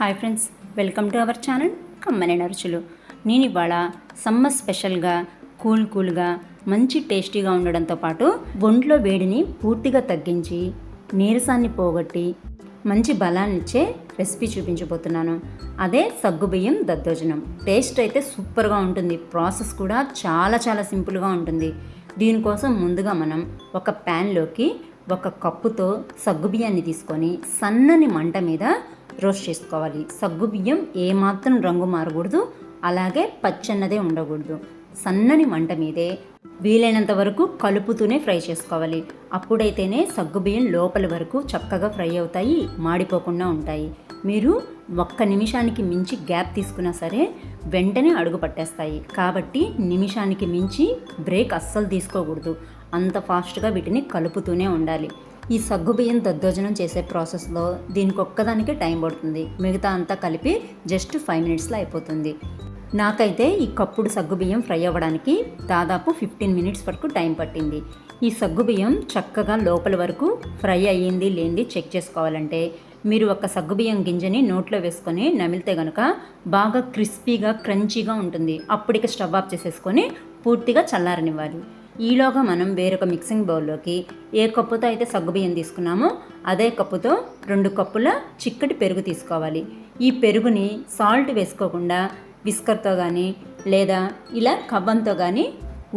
Hi friends, welcome to our channel కమ్మని నరుచులు. నేను ఇవాళ సమ్మర్ స్పెషల్గా కూల్గా మంచి టేస్టీగా ఉండడంతో పాటు ఒంట్లో వేడిని పూర్తిగా తగ్గించి నీరసాన్ని పోగొట్టి మంచి బలాన్ని ఇచ్చే రెసిపీ చూపించబోతున్నాను. అదే సగ్గుబియ్యం దద్దోజనం. టేస్ట్ అయితే సూపర్గా ఉంటుంది. ప్రాసెస్ కూడా చాలా సింపుల్గా ఉంటుంది. దీనికోసం ముందుగా మనం ఒక ప్యాన్లోకి 1 కప్పుతో సగ్గుబియ్యాన్ని తీసుకొని సన్నని మంట మీద రోస్ట్ చేసుకోవాలి. సగ్గుబియ్యం ఏమాత్రం రంగు మారకూడదు, అలాగే పచ్చన్నదే ఉండకూడదు. సన్నని మంట మీదే వీలైనంత వరకు కలుపుతూనే ఫ్రై చేసుకోవాలి. అప్పుడైతేనే సగ్గుబియ్యం లోపల వరకు చక్కగా ఫ్రై అవుతాయి, మాడిపోకుండా ఉంటాయి. మీరు 1 నిమిషానికి మించి గ్యాప్ తీసుకున్నా సరే వెంటనే అడుగు పట్టేస్తాయి. కాబట్టి నిమిషానికి మించి బ్రేక్ అస్సలు తీసుకోకూడదు. అంత ఫాస్ట్గా వీటిని కలుపుతూనే ఉండాలి. ఈ సగ్గుబియ్యం దద్దోజనం చేసే ప్రాసెస్లో దీనికి ఒక్కదానికే టైం పడుతుంది. మిగతా అంతా కలిపి జస్ట్ 5 మినిట్స్లో అయిపోతుంది. నాకైతే ఈ కప్పుడు సగ్గుబియ్యం ఫ్రై అవ్వడానికి దాదాపు 15 మినిట్స్ వరకు టైం పట్టింది. ఈ సగ్గుబియ్యం చక్కగా లోపల వరకు ఫ్రై అయ్యింది లేనిది చెక్ చేసుకోవాలంటే మీరు ఒక సగ్గుబియ్యం గింజని నోట్లో వేసుకొని నమిలితే కనుక బాగా క్రిస్పీగా క్రంచీగా ఉంటుంది. అప్పటికి స్టవ్ ఆఫ్ చేసేసుకొని పూర్తిగా చల్లారనివ్వాలి. ఈలోగా మనం వేరొక మిక్సింగ్ బౌల్లోకి ఏ కప్పుతో అయితే సగ్గుబియ్యం తీసుకున్నామో అదే కప్పుతో 2 కప్పుల చిక్కటి పెరుగు తీసుకోవాలి. ఈ పెరుగుని సాల్ట్ వేసుకోకుండా విస్కర్తో కానీ లేదా ఇలా కవ్వంతో కానీ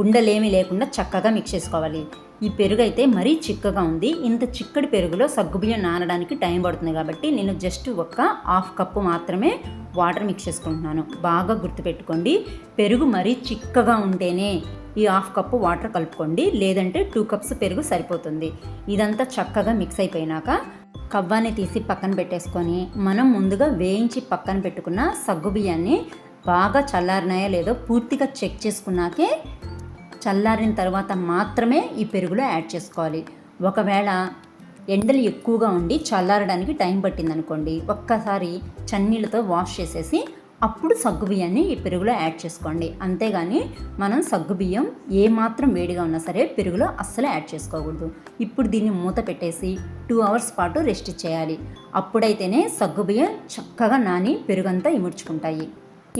ఉండలేమి లేకుండా చక్కగా మిక్స్ చేసుకోవాలి. ఈ పెరుగు అయితే మరీ చిక్కగా ఉంది. ఇంత చిక్కటి పెరుగులో సగ్గుబియ్యం నానడానికి టైం పడుతుంది కాబట్టి నేను జస్ట్ 1/2 కప్పు మాత్రమే వాటర్ మిక్స్ చేసుకుంటున్నాను. బాగా గుర్తుపెట్టుకోండి, పెరుగు మరీ చిక్కగా ఉంటేనే ఈ 1/2 కప్పు వాటర్ కలుపుకోండి, లేదంటే 2 కప్స్ పెరుగు సరిపోతుంది. ఇదంతా చక్కగా మిక్స్ అయిపోయినాక కవ్వాన్ని తీసి పక్కన పెట్టేసుకొని మనం ముందుగా వేయించి పక్కన పెట్టుకున్న సగ్గుబియ్యాన్ని బాగా చల్లారినాయో లేదో పూర్తిగా చెక్ చేసుకున్నాకే చల్లారిన తర్వాత మాత్రమే ఈ పెరుగులో యాడ్ చేసుకోవాలి. ఒకవేళ ఎండలు ఎక్కువగా ఉండి చల్లారడానికి టైం పట్టిందనుకోండి, ఒక్కసారి చన్నీళ్ళతో వాష్ చేసేసి అప్పుడు సగ్గుబియ్యాన్ని ఈ పెరుగులో యాడ్ చేసుకోండి. అంతేగాని మనం సగ్గుబియ్యం ఏమాత్రం వేడిగా ఉన్నా సరే పెరుగులో అస్సలు యాడ్ చేసుకోకూడదు. ఇప్పుడు దీన్ని మూత పెట్టేసి 2 అవర్స్ పాటు రెస్ట్ చేయాలి. అప్పుడైతేనే సగ్గుబియ్యం చక్కగా నాని పెరుగంతా ఇముడ్చుకుంటాయి.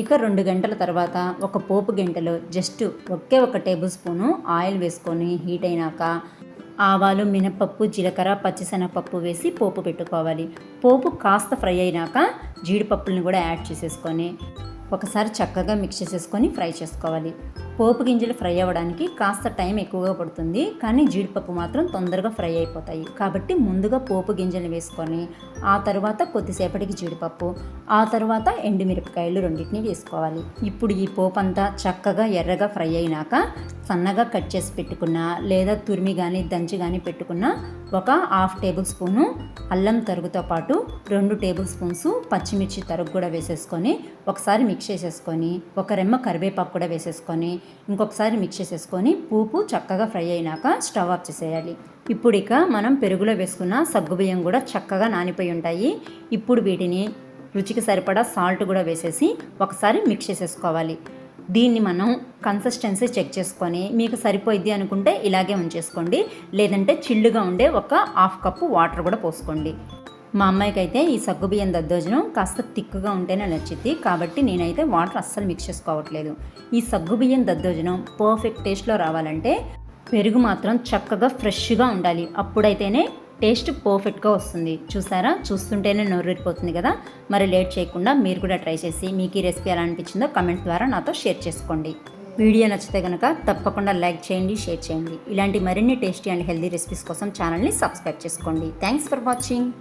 ఇక 2 గంటల తర్వాత ఒక పోపు గంటలో జస్ట్ ఒకే 1 టేబుల్ స్పూను ఆయిల్ వేసుకొని హీట్ అయినాక ఆవాలు, మినపప్పు, జీలకర్ర, పచ్చిశనగపప్పు వేసి పోపు పెట్టుకోవాలి. పోపు కాస్త ఫ్రై అయినాక జీడిపప్పులను కూడా యాడ్ చేసేసుకొని ఒకసారి చక్కగా మిక్స్ చేసేసుకొని ఫ్రై చేసుకోవాలి. పోపు గింజలు ఫ్రై అవ్వడానికి కాస్త టైం ఎక్కువగా పడుతుంది, కానీ జీడిపప్పు మాత్రం తొందరగా ఫ్రై అయిపోతాయి. కాబట్టి ముందుగా పోపు గింజలు వేసుకొని ఆ తర్వాత కొద్దిసేపటికి జీడిపప్పు, ఆ తర్వాత ఎండుమిరపకాయలు రెండింటిని వేసుకోవాలి. ఇప్పుడు ఈ పోపు అంతా చక్కగా ఎర్రగా ఫ్రై అయినాక సన్నగా కట్ చేసి పెట్టుకున్న లేదా తురిమి కానీ దంచి కానీ పెట్టుకున్న 1/2 టేబుల్ స్పూను అల్లం తరుగుతో పాటు 2 టేబుల్ స్పూన్స్ పచ్చిమిర్చి తరుగు కూడా వేసేసుకొని ఒకసారి మిక్స్ చేసేసుకొని 1 రెమ్మ కరివేపాకు కూడా వేసేసుకొని ఇంకొకసారి మిక్స్ చేసేసుకొని పోపు చక్కగా ఫ్రై అయినాక స్టవ్ ఆఫ్ చేసేయాలి. ఇప్పుడు ఇక మనం పెరుగులో వేసుకున్న సగ్గుబియ్యం కూడా చక్కగా నానిపోయి ఉంటాయి. ఇప్పుడు వీటిని రుచికి సరిపడా సాల్ట్ కూడా వేసేసి ఒకసారి మిక్స్ చేసేసుకోవాలి. దీన్ని మనం కన్సిస్టెన్సీ చెక్ చేసుకొని మీకు సరిపోయిద్ది అనుకుంటే ఇలాగే ఉంచేసుకోండి, లేదంటే చిల్లుగా ఉండే 1/2 కప్పు వాటర్ కూడా పోసుకోండి. మా అమ్మాయికి అయితే ఈ సగ్గుబియ్యం దద్దోజనం కాస్త తిక్కుగా ఉంటేనే నచ్చిద్ది, కాబట్టి నేనైతే వాటర్ అస్సలు మిక్స్ చేసుకోవట్లేదు. ఈ సగ్గుబియ్యం దద్దోజనం పర్ఫెక్ట్ టేస్ట్లో రావాలంటే పెరుగు మాత్రం చక్కగా ఫ్రెష్గా ఉండాలి. అప్పుడైతేనే టేస్ట్ పర్ఫెక్ట్గా వస్తుంది. చూసారా, చూస్తుంటేనే నోరూరిపోతుంది కదా. మరి లేట్ చేయకుండా మీరు కూడా ట్రై చేసి మీకు ఈ రెసిపీ ఎలా అనిపించిందో కమెంట్స్ ద్వారా నాతో షేర్ చేసుకోండి. వీడియో నచ్చితే కనుక తప్పకుండా లైక్ చేయండి, షేర్ చేయండి. ఇలాంటి మరిన్ని టేస్టీ అండ్ హెల్దీ రెసిపీస్ కోసం ఛానల్ని సబ్స్క్రైబ్ చేసుకోండి. Thanks for watching.